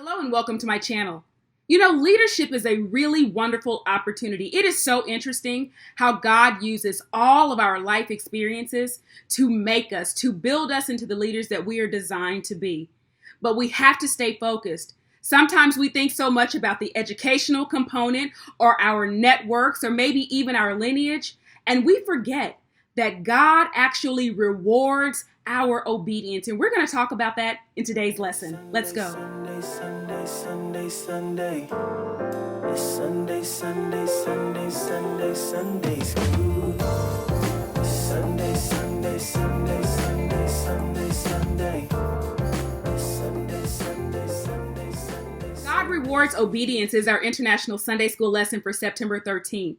Hello and welcome to my channel. You know, leadership is a really wonderful opportunity. It is so interesting how God uses all of our life experiences to make us, to build us into the leaders that we are designed to be. But we have to stay focused. Sometimes we think so much about the educational component or our networks or maybe even our lineage, and we forget that God actually rewards our obedience. And we're going to talk about that in today's lesson. Let's go. Sunday. It's Sunday school. Sunday. God Rewards Obedience is our International Sunday School lesson for September 13th.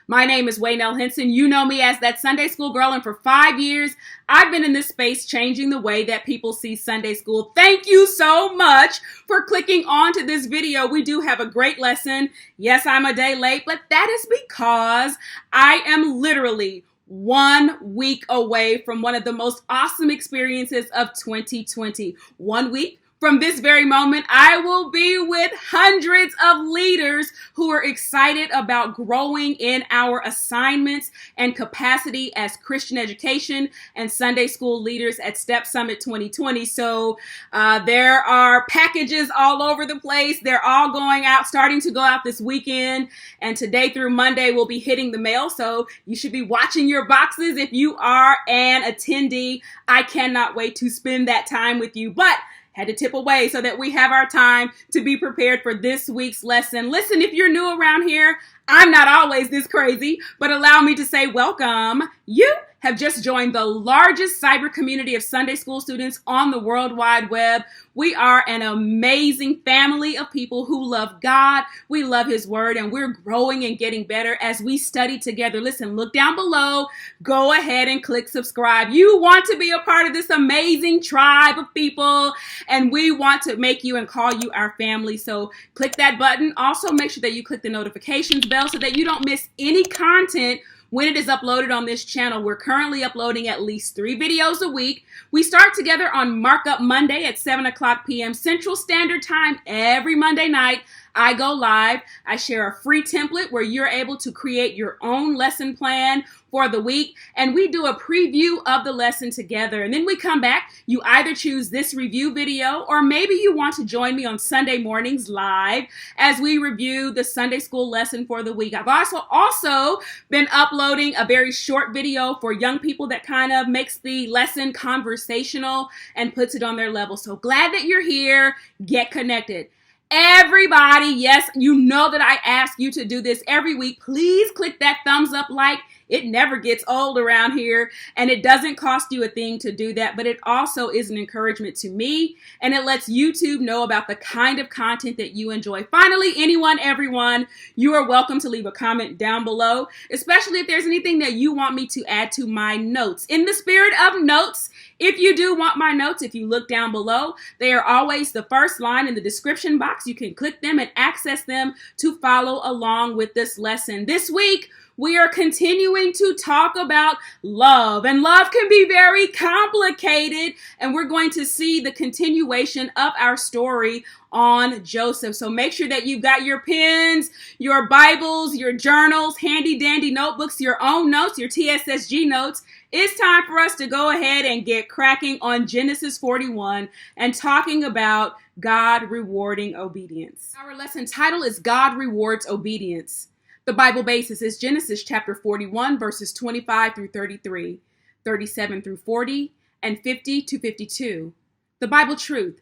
My name is Waynell Henson. You know me as that Sunday school girl, and for 5 years, I've been in this space changing the way that people see Sunday school. Thank you so much for clicking on to this video. We do have a great lesson. Yes, I'm a day late, but that is because I am literally 1 week away from one of the most awesome experiences of 2020. 1 week from this very moment, I will be with hundreds of leaders who are excited about growing in our assignments and capacity as Christian education and Sunday school leaders at Step Summit 2020. So there are packages all over the place. They're all going out, starting to go out this weekend. And today through Monday, we'll be hitting the mail. So you should be watching your boxes if you are an attendee. I cannot wait to spend that time with you. But had to tip away so that we have our time to be prepared for this week's lesson. Listen, if you're new around here, I'm not always this crazy, but allow me to say welcome. You have just joined the largest cyber community of Sunday school students on the World Wide Web. We are an amazing family of people who love God. We love His Word, and we're growing and getting better as we study together. Listen, look down below. Go ahead and click subscribe. You want to be a part of this amazing tribe of people, and we want to make you and call you our family. So click that button. Also, make sure that you click the notifications bell so that you don't miss any content when it is uploaded on this channel. We're currently uploading at least 3 videos a week. We start together on Markup Monday at 7 o'clock p.m. Central Standard Time every Monday night. I go live. I share a free template where you're able to create your own lesson plan for the week, and we do a preview of the lesson together. And then we come back. You either choose this review video, or maybe you want to join me on Sunday mornings live as we review the Sunday school lesson for the week. I've also been uploading a very short video for young people that kind of makes the lesson conversational and puts it on their level. So glad that you're here. Get connected. Everybody, yes, you know that I ask you to do this every week. Please click that thumbs up like. It never gets old around here, and it doesn't cost you a thing to do that, but it also is an encouragement to me, and it lets YouTube know about the kind of content that you enjoy. Finally, everyone, you are welcome to leave a comment down below, especially if there's anything that you want me to add to my notes. In the spirit of notes, if you do want my notes, if you look down below, they are always the first line in the description box. You can click them and access them to follow along with this lesson. This week, we are continuing to talk about love, and love can be very complicated, and we're going to see the continuation of our story on Joseph. So make sure that you've got your pens, your Bibles, your journals, handy dandy notebooks, your own notes, your TSSG notes. It's time for us to go ahead and get cracking on Genesis 41 and talking about God rewarding obedience. Our lesson title is God Rewards Obedience. The Bible basis is Genesis chapter 41, verses 25 through 33, 37 through 40, and 50 to 52. The Bible truth.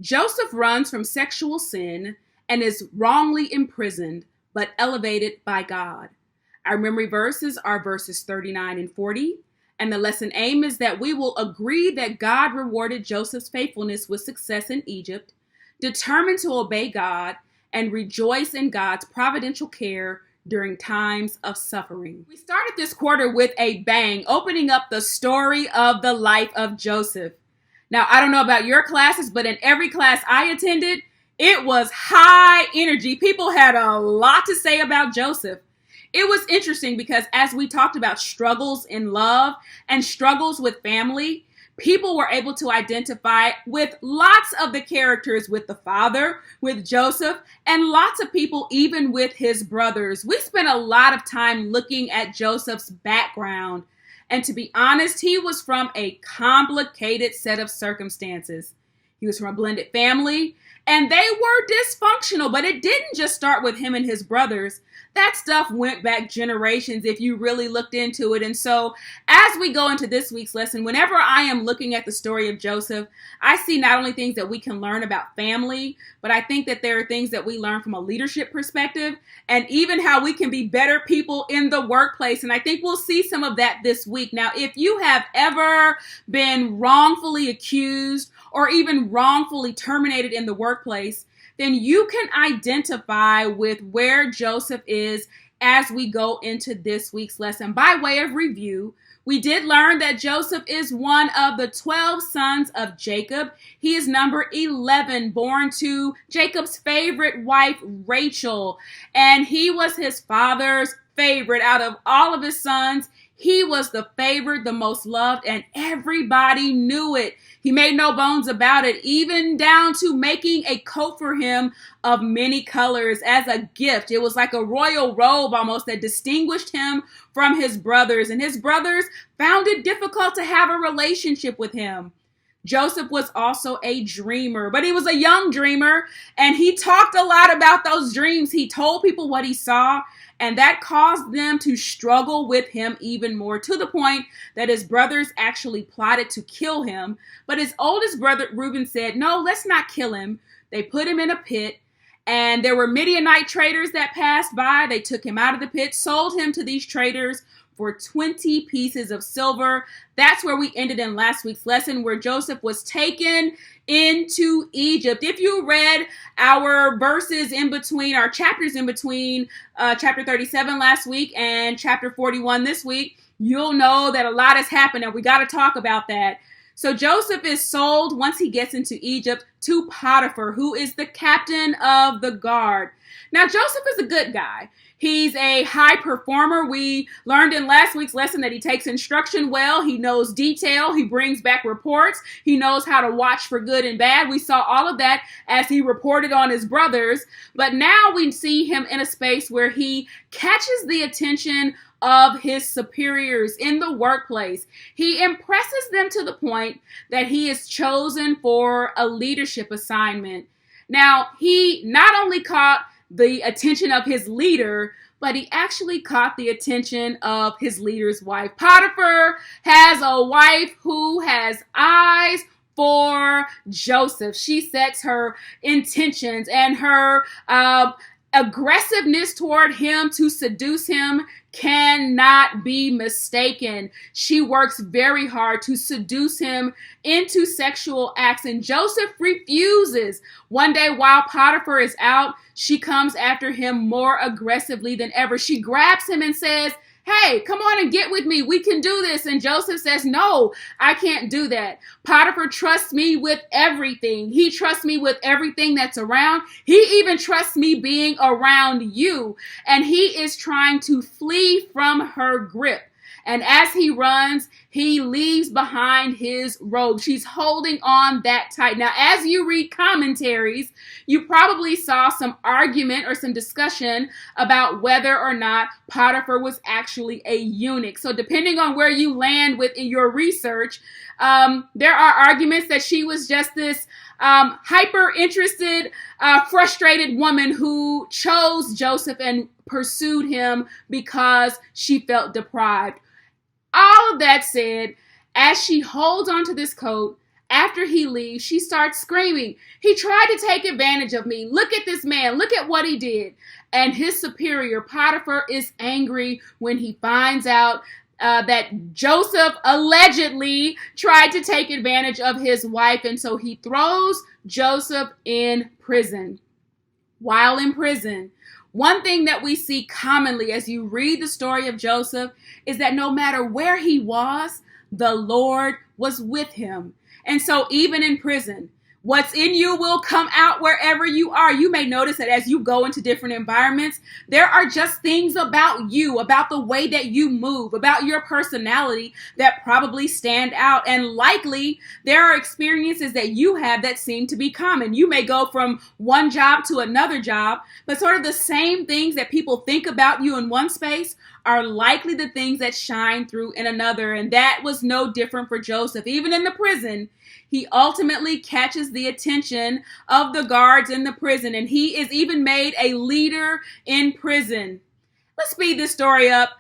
Joseph runs from sexual sin and is wrongly imprisoned, but elevated by God. Our memory verses are verses 39 and 40, and the lesson aim is that we will agree that God rewarded Joseph's faithfulness with success in Egypt, determined to obey God, and rejoice in God's providential care during times of suffering. We started this quarter with a bang, opening up the story of the life of Joseph. Now, I don't know about your classes, but in every class I attended, it was high energy. People had a lot to say about Joseph. It was interesting because as we talked about struggles in love and struggles with family, People were able to identify with lots of the characters, with the father, with Joseph, and lots of people even with his brothers. We spent a lot of time looking at Joseph's background. And to be honest, he was from a complicated set of circumstances. He was from a blended family, and they were dysfunctional, but it didn't just start with him and his brothers. That stuff went back generations if you really looked into it. And so as we go into this week's lesson, whenever I am looking at the story of Joseph, I see not only things that we can learn about family, but I think that there are things that we learn from a leadership perspective and even how we can be better people in the workplace. And I think we'll see some of that this week. Now, if you have ever been wrongfully accused or even wrongfully terminated in the workplace, then you can identify with where Joseph is as we go into this week's lesson. By way of review, we did learn that Joseph is one of the 12 sons of Jacob. He is number 11, born to Jacob's favorite wife, Rachel, and he was his father's favorite. Out of all of his sons, he was the favorite, the most loved, and everybody knew it. He made no bones about it, even down to making a coat for him of many colors as a gift. It was like a royal robe almost that distinguished him from his brothers, and his brothers found it difficult to have a relationship with him. Joseph was also a dreamer, but he was a young dreamer, and he talked a lot about those dreams. He told people what he saw, and that caused them to struggle with him even more, to the point that his brothers actually plotted to kill him. But his oldest brother, Reuben, said, no, let's not kill him. They put him in a pit, and there were Midianite traders that passed by. They took him out of the pit, sold him to these traders for 20 pieces of silver. That's where we ended in last week's lesson, where Joseph was taken into Egypt. If you read our verses in between, our chapters in between chapter 37 last week and chapter 41 this week, you'll know that a lot has happened, and we got to talk about that. So Joseph is sold once he gets into Egypt to Potiphar, who is the captain of the guard. Now, Joseph is a good guy. He's a high performer. We learned in last week's lesson that he takes instruction well. He knows detail. He brings back reports. He knows how to watch for good and bad. We saw all of that as he reported on his brothers. But now we see him in a space where he catches the attention of his superiors in the workplace. He impresses them to the point that he is chosen for a leadership assignment. Now, he not only caught the attention of his leader, but he actually caught the attention of his leader's wife. Potiphar has a wife who has eyes for Joseph. She sets her intentions and her aggressiveness toward him to seduce him cannot be mistaken. She works very hard to seduce him into sexual acts, and Joseph refuses. One day while Potiphar is out, she comes after him more aggressively than ever. She grabs him and says, hey, come on and get with me. We can do this. And Joseph says, no, I can't do that. Potiphar trusts me with everything. He trusts me with everything that's around. He even trusts me being around you. And he is trying to flee from her grip. And as he runs, he leaves behind his robe. She's holding on that tight. Now, as you read commentaries, you probably saw some argument or some discussion about whether or not Potiphar was actually a eunuch. So depending on where you land within your research, there are arguments that she was just this hyper interested, frustrated woman who chose Joseph and pursued him because she felt deprived. All of that said, as she holds onto this coat, after he leaves, she starts screaming, he tried to take advantage of me. Look at this man. Look at what he did. And his superior, Potiphar, is angry when he finds out that Joseph allegedly tried to take advantage of his wife. And so he throws Joseph in prison. While in prison, one thing that we see commonly as you read the story of Joseph is that no matter where he was, the Lord was with him. And so even in prison, What's in you will come out wherever you are. You may notice that as you go into different environments, there are just things about you, about the way that you move, about your personality that probably stand out. And likely there are experiences that you have that seem to be common. You may go from one job to another job, but sort of the same things that people think about you in one space are likely the things that shine through in another. And that was no different for Joseph. Even in the prison, he ultimately catches the attention of the guards in the prison, and he is even made a leader in prison. Let's speed this story up.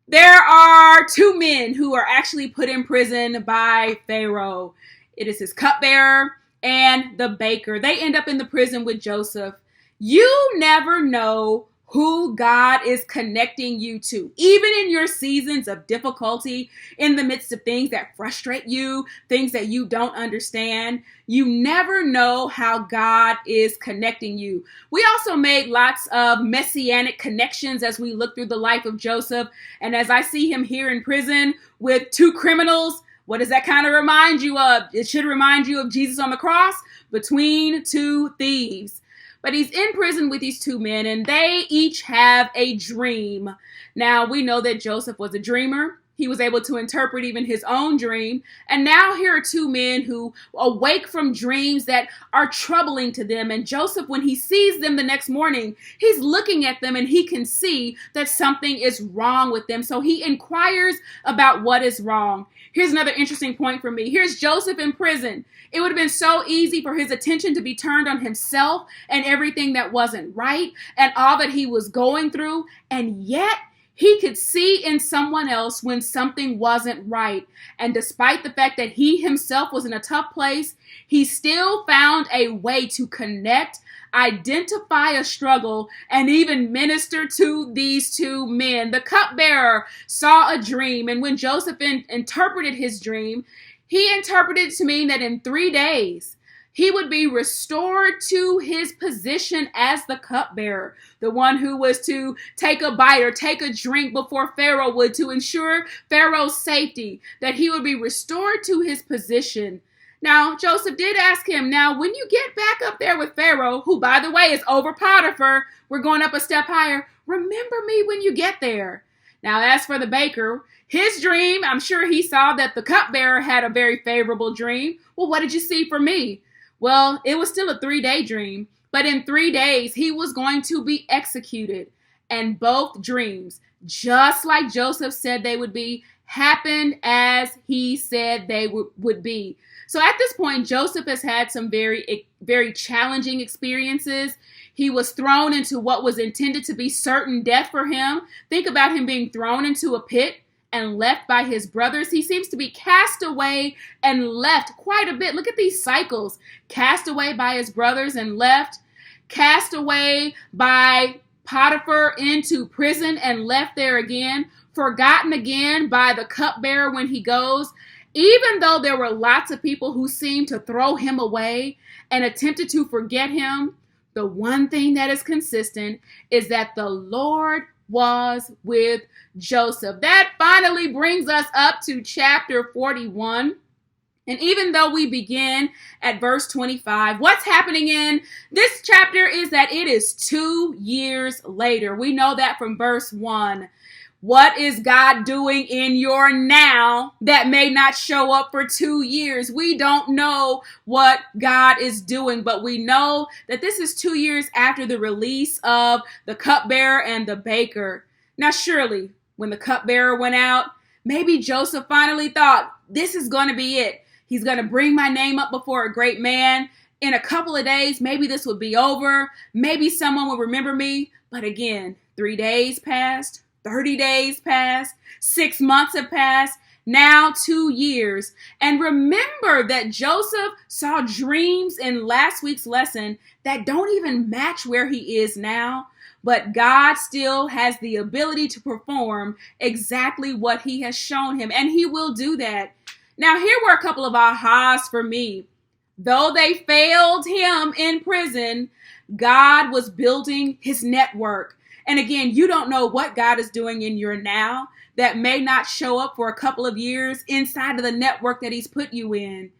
There are two men who are actually put in prison by Pharaoh. It is his cupbearer and the baker. They end up in the prison with Joseph. You never know who God is connecting you to, even in your seasons of difficulty, in the midst of things that frustrate you, things that you don't understand. You never know how God is connecting you. We also made lots of messianic connections as we look through the life of Joseph. And as I see him here in prison with two criminals, what does that kind of remind you of? It should remind you of Jesus on the cross between two thieves. But he's in prison with these two men, and they each have a dream. Now, we know that Joseph was a dreamer. He was able to interpret even his own dream. And now here are two men who awake from dreams that are troubling to them. And Joseph, when he sees them the next morning, he's looking at them and he can see that something is wrong with them. So he inquires about what is wrong. Here's another interesting point for me. Here's Joseph in prison. It would have been so easy for his attention to be turned on himself and everything that wasn't right and all that he was going through. And yet he could see in someone else when something wasn't right. And despite the fact that he himself was in a tough place, he still found a way to connect, identify a struggle, and even minister to these two men. The cupbearer saw a dream, and when Joseph interpreted his dream, he interpreted it to mean that in 3 days, he would be restored to his position as the cupbearer, the one who was to take a bite or take a drink before Pharaoh would to ensure Pharaoh's safety, that he would be restored to his position. Now, Joseph did ask him, now, when you get back up there with Pharaoh, who, by the way, is over Potiphar, we're going up a step higher, remember me when you get there. Now, as for the baker, his dream, I'm sure he saw that the cupbearer had a very favorable dream. Well, what did you see for me? Well, it was still a 3-day dream, but in 3 days, he was going to be executed. And both dreams, just like Joseph said they would be, happened as he said they would be. So at this point, Joseph has had some very, very challenging experiences. He was thrown into what was intended to be certain death for him. Think about him being thrown into a pit and left by his brothers. He seems to be cast away and left quite a bit. Look at these cycles. Cast away by his brothers and left. Cast away by Potiphar into prison and left there again. Forgotten again by the cupbearer when he goes. Even though there were lots of people who seemed to throw him away and attempted to forget him, the one thing that is consistent is that the Lord was with Joseph. That finally brings us up to chapter 41. And even though we begin at verse 25, what's happening in this chapter is that it is 2 years later. We know that from verse 1. What is God doing in your now that may not show up for 2 years? We don't know what God is doing, but we know that this is 2 years after the release of the cupbearer and the baker. Now, surely, when the cupbearer went out, maybe Joseph finally thought, this is going to be it. He's going to bring my name up before a great man. In a couple of days, maybe this would be over. Maybe someone will remember me. But again, 3 days passed. 30 days passed, 6 months have passed, now 2 years. And remember that Joseph saw dreams in last week's lesson that don't even match where he is now, but God still has the ability to perform exactly what he has shown him, and he will do that. Now, here were a couple of ahas for me. Though they failed him in prison, God was building his network. And again, you don't know what God is doing in your now that may not show up for a couple of years inside of the network that he's put you in.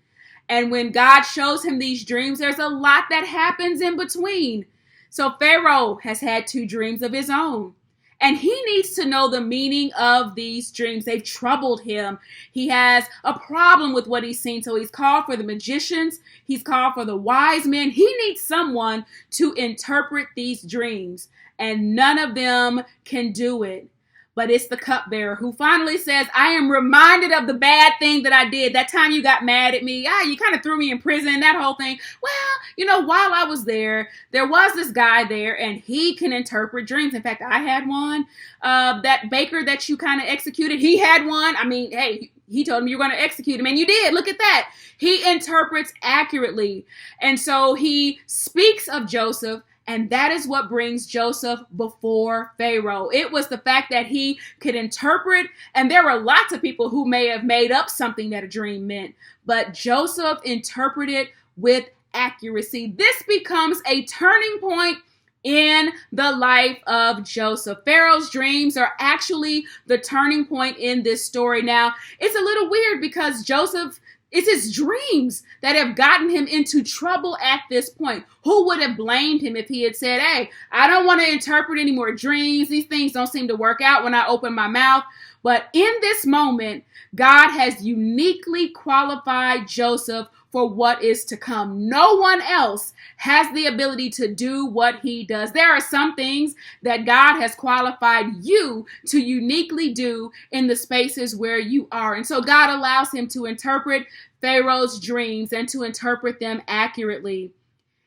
And when God shows him these dreams, there's a lot that happens in between. So Pharaoh has had 2 dreams of his own. And he needs to know the meaning of these dreams. They've troubled him. He has a problem with what he's seen. So he's called for the magicians. He's called for the wise men. He needs someone to interpret these dreams. And none of them can do it. But it's the cupbearer who finally says, I am reminded of the bad thing that I did. That time you got mad at me. You kind of threw me in prison, that whole thing. Well, while I was there was this guy there and he can interpret dreams. In fact, I had one. That baker that you kind of executed, he had one. I mean, hey, he told me you're going to execute him, and you did. Look at that. He interprets accurately. And so he speaks of Joseph. And that is what brings Joseph before Pharaoh. It was the fact that he could interpret, and there were lots of people who may have made up something that a dream meant, but Joseph interpreted with accuracy. This becomes a turning point in the life of Joseph. Pharaoh's dreams are actually the turning point in this story. Now, it's a little weird because it's his dreams that have gotten him into trouble at this point. Who would have blamed him if he had said, hey, I don't want to interpret any more dreams. These things don't seem to work out when I open my mouth. But in this moment, God has uniquely qualified Joseph for what is to come. No one else has the ability to do what he does. There are some things that God has qualified you to uniquely do in the spaces where you are. And so God allows him to interpret Pharaoh's dreams and to interpret them accurately.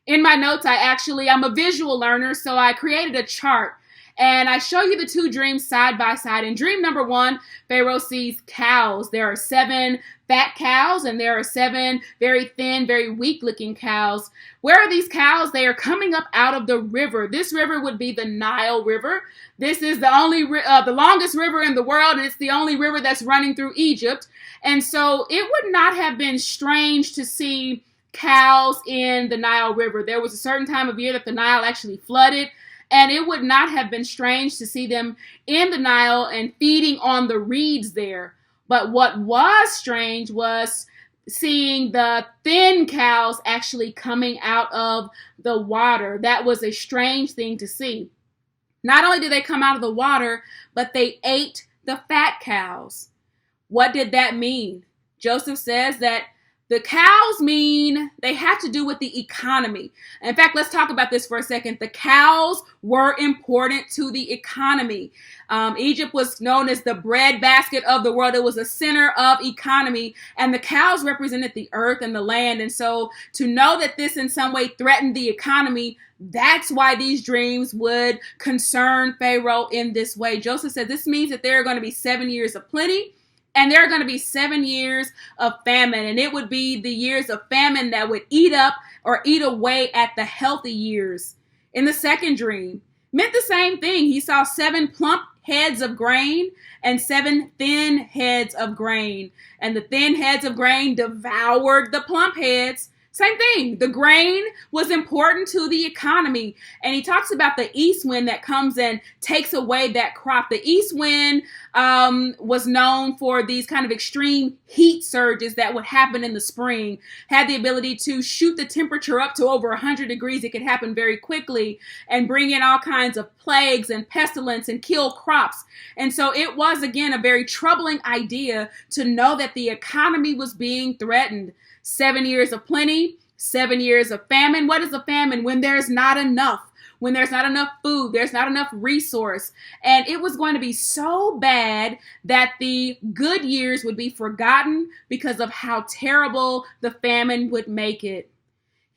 In my notes, I'm a visual learner, so I created a chart. And I show you the 2 dreams side by side. In dream number 1, Pharaoh sees cows. There are 7 fat cows and there are 7 very thin, very weak-looking cows. Where are these cows? They are coming up out of the river. This river would be the Nile River. This is the longest river in the world, and it's the only river that's running through Egypt. And so it would not have been strange to see cows in the Nile River. There was a certain time of year that the Nile actually flooded. And it would not have been strange to see them in the Nile and feeding on the reeds there. But what was strange was seeing the thin cows actually coming out of the water. That was a strange thing to see. Not only did they come out of the water, but they ate the fat cows. What did that mean? Joseph says that the cows mean they have to do with the economy. In fact, let's talk about this for a second. The cows were important to the economy. Egypt was known as the breadbasket of the world. It was a center of economy, and the cows represented the earth and the land. And so to know that this in some way threatened the economy, that's why these dreams would concern Pharaoh in this way. Joseph said this means that there are going to be 7 years of plenty, and there are going to be 7 years of famine. And it would be the years of famine that would eat up or eat away at the healthy years. In the second dream, meant the same thing. He saw 7 plump heads of grain and 7 thin heads of grain. And the thin heads of grain devoured the plump heads. Same thing. The grain was important to the economy. And he talks about the east wind that comes and takes away that crop. The east wind was known for these kind of extreme heat surges that would happen in the spring, had the ability to shoot the temperature up to over 100 degrees. It could happen very quickly and bring in all kinds of plagues and pestilence and kill crops. And so it was, again, a very troubling idea to know that the economy was being threatened. 7 years of plenty, 7 years of famine. What is a famine? When there's not enough. When there's not enough food, there's not enough resource. And it was going to be so bad that the good years would be forgotten because of how terrible the famine would make it.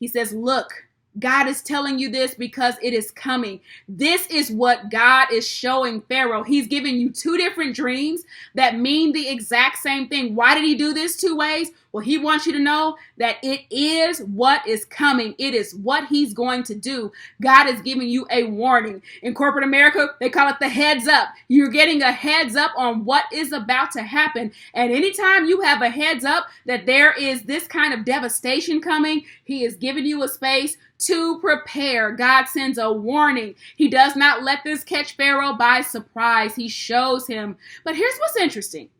He says, look, God is telling you this because it is coming. This is what God is showing Pharaoh. He's giving you 2 different dreams that mean the exact same thing. Why did he do this 2 ways? Well, he wants you to know that it is what is coming. It is what he's going to do. God is giving you a warning. In corporate America, they call it the heads up. You're getting a heads up on what is about to happen. And anytime you have a heads up that there is this kind of devastation coming, he is giving you a space to prepare. God sends a warning. He does not let this catch Pharaoh by surprise. He shows him. But here's what's interesting.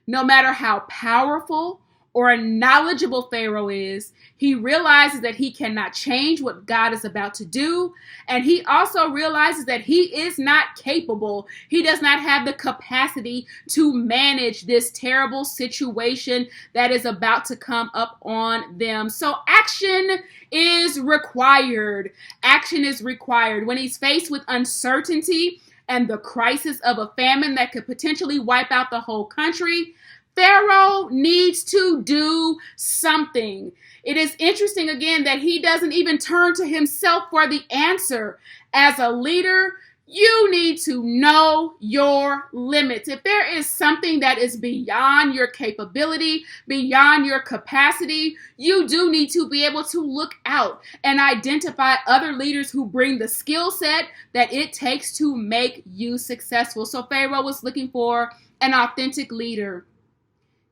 No matter how powerful or a knowledgeable Pharaoh is, he realizes that he cannot change what God is about to do. And he also realizes that he is not capable. He does not have the capacity to manage this terrible situation that is about to come up on them. So action is required. Action is required. When he's faced with uncertainty and the crisis of a famine that could potentially wipe out the whole country, Pharaoh needs to do something. It is interesting, again, that he doesn't even turn to himself for the answer. As a leader, you need to know your limits. If there is something that is beyond your capability, beyond your capacity, you do need to be able to look out and identify other leaders who bring the skill set that it takes to make you successful. So Pharaoh was looking for an authentic leader.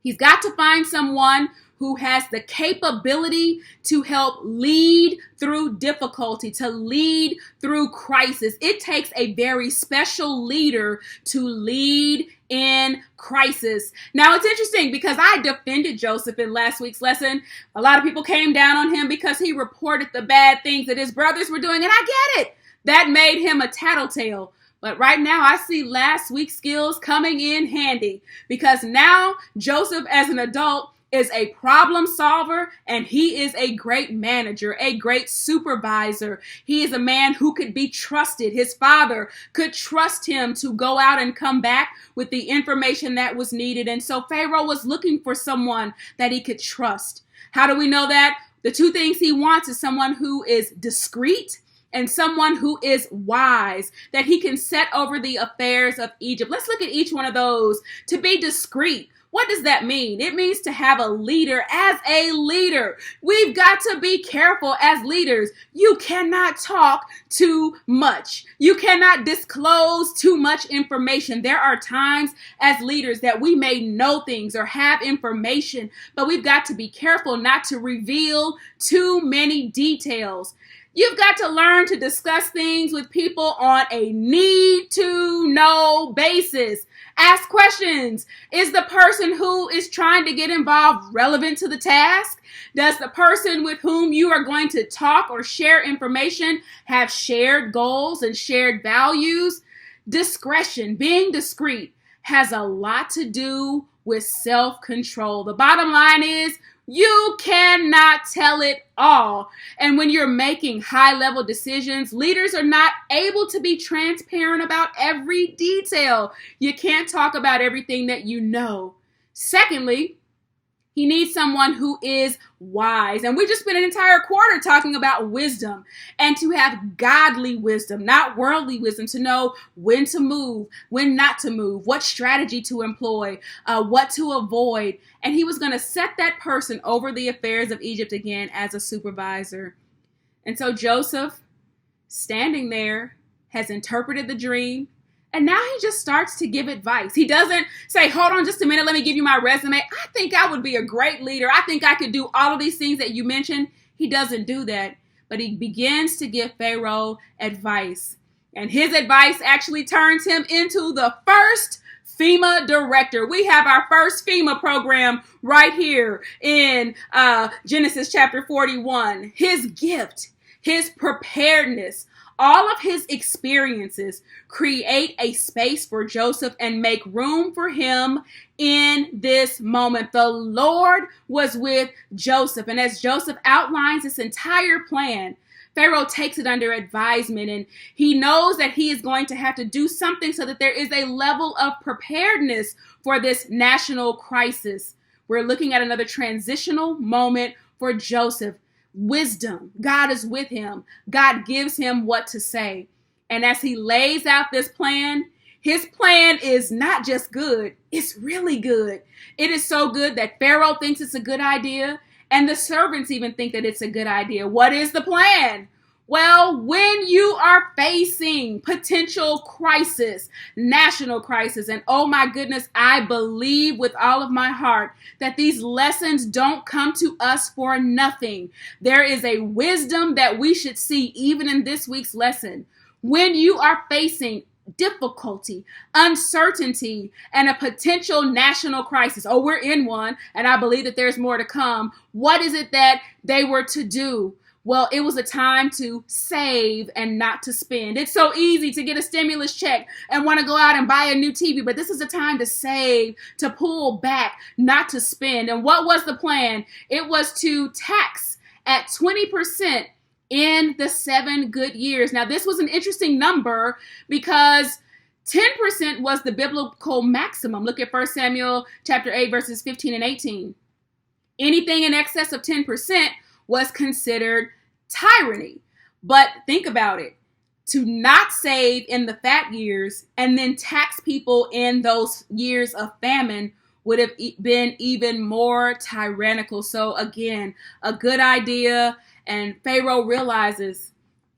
He's got to find someone who has the capability to help lead through difficulty, to lead through crisis. It takes a very special leader to lead in crisis. Now, it's interesting because I defended Joseph in last week's lesson. A lot of people came down on him because he reported the bad things that his brothers were doing, and I get it. That made him a tattletale. But right now, I see last week's skills coming in handy because now Joseph, as an adult, is a problem solver, and he is a great manager, a great supervisor. He is a man who could be trusted. His father could trust him to go out and come back with the information that was needed. And so Pharaoh was looking for someone that he could trust. How do we know that? The two things he wants is someone who is discreet and someone who is wise, that he can set over the affairs of Egypt. Let's look at each one of those. To be discreet. What does that mean? It means to have a leader as a leader. We've got to be careful as leaders. You cannot talk too much. You cannot disclose too much information. There are times as leaders that we may know things or have information, but we've got to be careful not to reveal too many details. You've got to learn to discuss things with people on a need-to-know basis. Ask questions. Is the person who is trying to get involved relevant to the task? Does the person with whom you are going to talk or share information have shared goals and shared values? Discretion, being discreet, has a lot to do with self-control. The bottom line is, you cannot tell it all. And when you're making high-level decisions, leaders are not able to be transparent about every detail. You can't talk about everything that you know. Secondly, he needs someone who is wise. And we just spent an entire quarter talking about wisdom, and to have godly wisdom, not worldly wisdom, to know when to move, when not to move, what strategy to employ, what to avoid. And he was going to set that person over the affairs of Egypt again as a supervisor. And so Joseph, standing there, has interpreted the dream. And now he just starts to give advice. He doesn't say, hold on just a minute, let me give you my resume. I think I would be a great leader. I think I could do all of these things that you mentioned. He doesn't do that, but he begins to give Pharaoh advice. And his advice actually turns him into the first FEMA director. We have our first FEMA program right here in Genesis chapter 41. His gift, his preparedness, all of his experiences create a space for Joseph and make room for him in this moment. The Lord was with Joseph. And as Joseph outlines this entire plan, Pharaoh takes it under advisement, and he knows that he is going to have to do something so that there is a level of preparedness for this national crisis. We're looking at another transitional moment for Joseph. Wisdom. God is with him. God gives him what to say. And as he lays out this plan, his plan is not just good, it's really good. It is so good that Pharaoh thinks it's a good idea, and the servants even think that it's a good idea. What is the plan? Well, when you are facing potential crisis, national crisis, and oh my goodness, I believe with all of my heart that these lessons don't come to us for nothing. There is a wisdom that we should see even in this week's lesson. When you are facing difficulty, uncertainty, and a potential national crisis. Oh, we're in one, and I believe that there's more to come. What is it that they were to do? Well, it was a time to save and not to spend. It's so easy to get a stimulus check and want to go out and buy a new TV, but this is a time to save, to pull back, not to spend. And what was the plan? It was to tax at 20% in the 7 good years. Now, this was an interesting number because 10% was the biblical maximum. Look at 1 Samuel chapter 8, verses 15 and 18. Anything in excess of 10% was considered tyranny. But think about it. To not save in the fat years and then tax people in those years of famine would have been even more tyrannical. So again, a good idea. And Pharaoh realizes,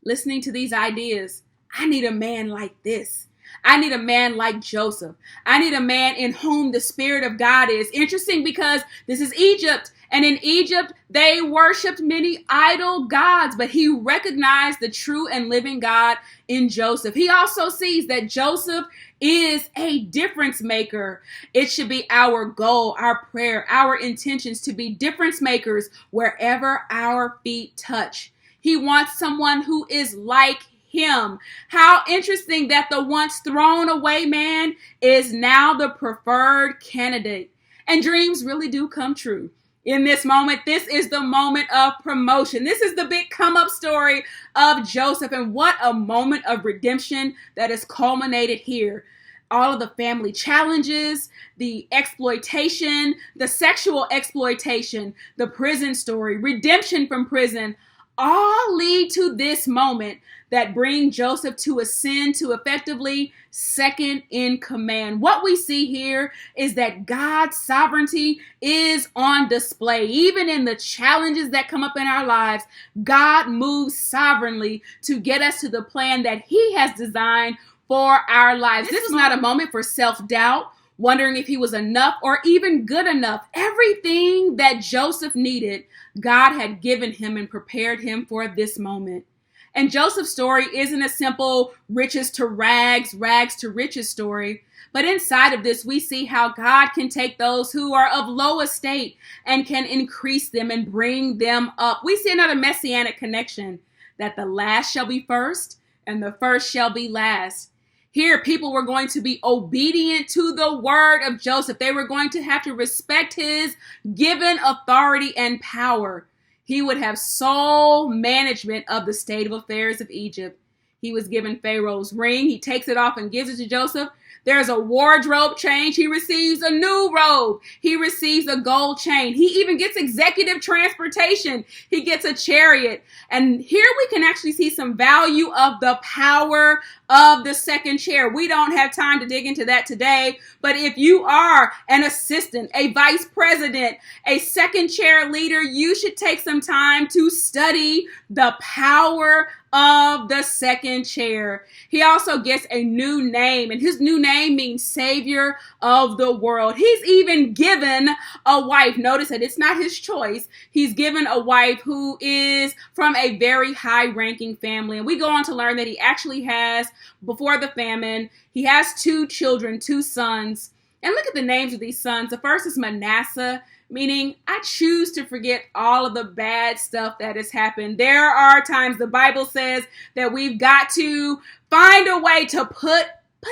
listening to these ideas, I need a man like this. I need a man like Joseph. I need a man in whom the Spirit of God is. Interesting because this is Egypt. And in Egypt, they worshipped many idol gods, but he recognized the true and living God in Joseph. He also sees that Joseph is a difference maker. It should be our goal, our prayer, our intentions to be difference makers wherever our feet touch. He wants someone who is like him. How interesting that the once thrown away man is now the preferred candidate. And dreams really do come true. In this moment, this is the moment of promotion. This is the big come up story of Joseph. And what a moment of redemption that is culminated here. All of the family challenges, the exploitation, the sexual exploitation, the prison story, redemption from prison, all lead to this moment that bring Joseph to ascend to effectively second in command. What we see here is that God's sovereignty is on display. Even in the challenges that come up in our lives, God moves sovereignly to get us to the plan that he has designed for our lives. This is not a moment for self-doubt, wondering if he was enough or even good enough. Everything that Joseph needed, God had given him and prepared him for this moment. And Joseph's story isn't a simple riches to rags, rags to riches story. But inside of this, we see how God can take those who are of low estate and can increase them and bring them up. We see another messianic connection, that the last shall be first and the first shall be last. Here, people were going to be obedient to the word of Joseph. They were going to have to respect his given authority and power. He would have sole management of the state of affairs of Egypt. He was given Pharaoh's ring. He takes it off and gives it to Joseph. There's a wardrobe change. He receives a new robe. He receives a gold chain. He even gets executive transportation. He gets a chariot. And here we can actually see some value of the power of the second chair. We don't have time to dig into that today, but if you are an assistant, a vice president, a second chair leader, you should take some time to study the power of the second chair. He also gets a new name, and his new name means Savior of the world. He's even given a wife. Notice that it's not his choice. He's given a wife who is from a very high-ranking family. And we go on to learn that he actually has, before the famine, he has 2 children, 2 sons. And look at the names of these sons. The first is Manasseh, meaning I choose to forget all of the bad stuff that has happened. There are times the Bible says that we've got to find a way to put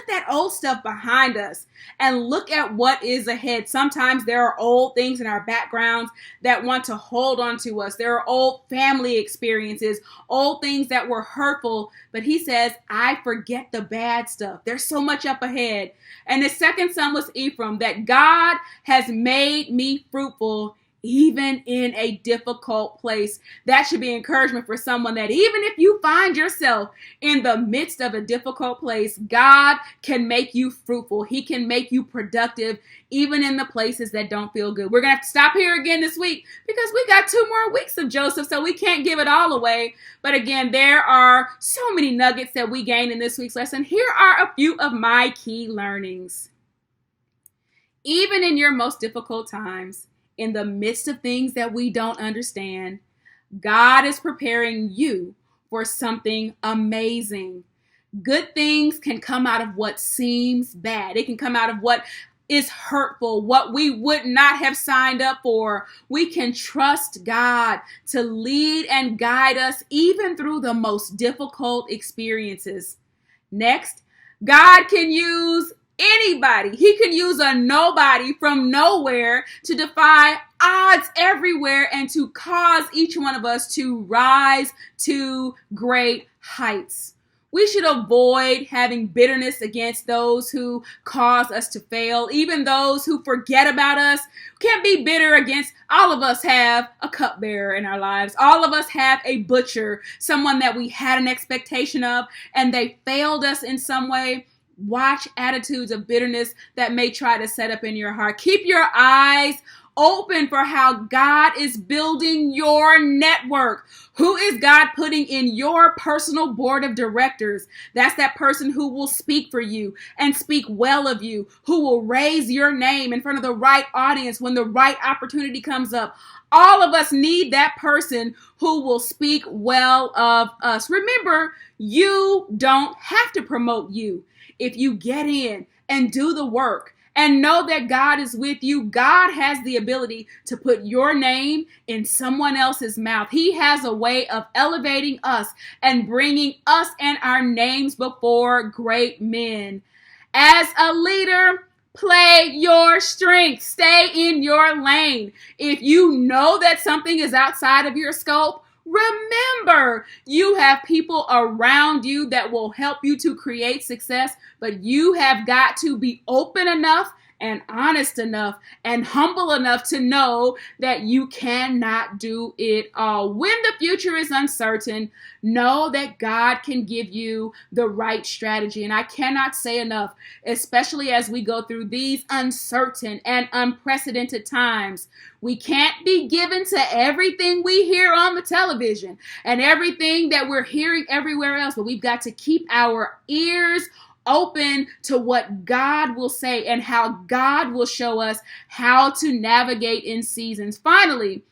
that old stuff behind us and look at what is ahead. Sometimes there are old things in our backgrounds that want to hold on to us. There are old family experiences, old things that were hurtful. But he says, I forget the bad stuff. There's so much up ahead. And his second son was Ephraim, that God has made me fruitful even in a difficult place. That should be encouragement for someone, that even if you find yourself in the midst of a difficult place, God can make you fruitful. He can make you productive, even in the places that don't feel good. We're going to have to stop here again this week because we got 2 more weeks of Joseph, so we can't give it all away. But again, there are so many nuggets that we gain in this week's lesson. Here are a few of my key learnings. Even in your most difficult times, in the midst of things that we don't understand, God is preparing you for something amazing. Good things can come out of what seems bad. It can come out of what is hurtful, what we would not have signed up for. We can trust God to lead and guide us even through the most difficult experiences. Next, God can use anybody. He can use a nobody from nowhere to defy odds everywhere and to cause each one of us to rise to great heights. We should avoid having bitterness against those who cause us to fail, even those who forget about us. Can't be bitter against. All of us have a cupbearer in our lives. All of us have a butcher, someone that we had an expectation of and they failed us in some way. Watch attitudes of bitterness that may try to set up in your heart. Keep your eyes open for how God is building your network. Who is God putting in your personal board of directors? That's that person who will speak for you and speak well of you, who will raise your name in front of the right audience when the right opportunity comes up. All of us need that person who will speak well of us. Remember, you don't have to promote you. If you get in and do the work, and know that God is with you, God has the ability to put your name in someone else's mouth. He has a way of elevating us and bringing us and our names before great men. As a leader, play your strength. Stay in your lane. If you know that something is outside of your scope, remember, you have people around you that will help you to create success, but you have got to be open enough and honest enough and humble enough to know that you cannot do it all. When the future is uncertain, know that God can give you the right strategy. And I cannot say enough, especially as we go through these uncertain and unprecedented times. We can't be given to everything we hear on the television and everything that we're hearing everywhere else, but we've got to keep our ears open to what God will say and how God will show us how to navigate in seasons. Finally,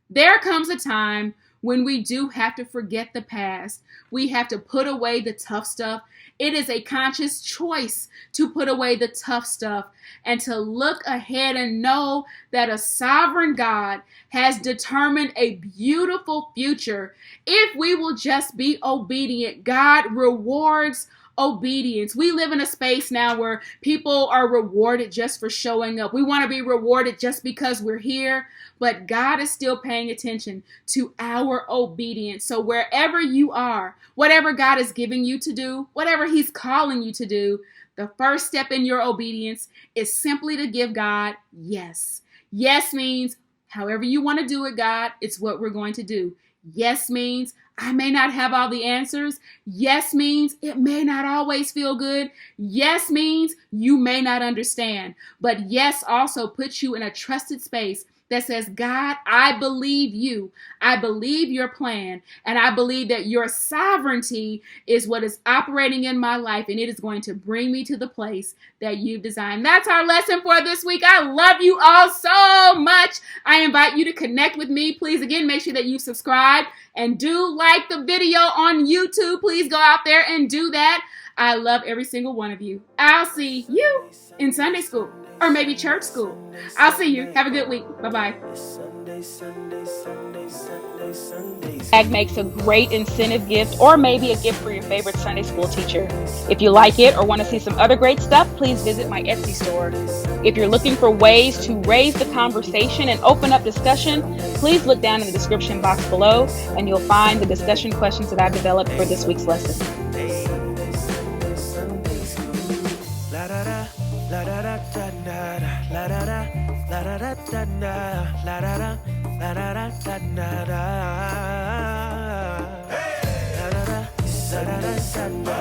there comes a time when we do have to forget the past. We have to put away the tough stuff. It is a conscious choice to put away the tough stuff and to look ahead and know that a sovereign God has determined a beautiful future. If we will just be obedient, God rewards obedience. We live in a space now where people are rewarded just for showing up. We want to be rewarded just because we're here, but God is still paying attention to our obedience. So wherever you are, whatever God is giving you to do, whatever He's calling you to do, the first step in your obedience is simply to give God yes. Yes means however you want to do it, God, it's what we're going to do. Yes means I may not have all the answers. Yes means it may not always feel good. Yes means you may not understand. But yes also puts you in a trusted space that says, God, I believe you. I believe your plan. And I believe that your sovereignty is what is operating in my life. And it is going to bring me to the place that you've designed. That's our lesson for this week. I love you all so much. I invite you to connect with me. Please, again, make sure that you subscribe and do like the video on YouTube. Please go out there and do that. I love every single one of you. I'll see you in Sunday school or maybe church school. I'll see you. Have a good week. Bye-bye. Ag makes a great incentive gift or maybe a gift for your favorite Sunday school teacher. If you like it or want to see some other great stuff, please visit my Etsy store. If you're looking for ways to raise the conversation and open up discussion, please look down in the description box below and you'll find the discussion questions that I've developed for this week's lesson. La da da da da la da da la da da da da la da da la da da da da la da da la da da da da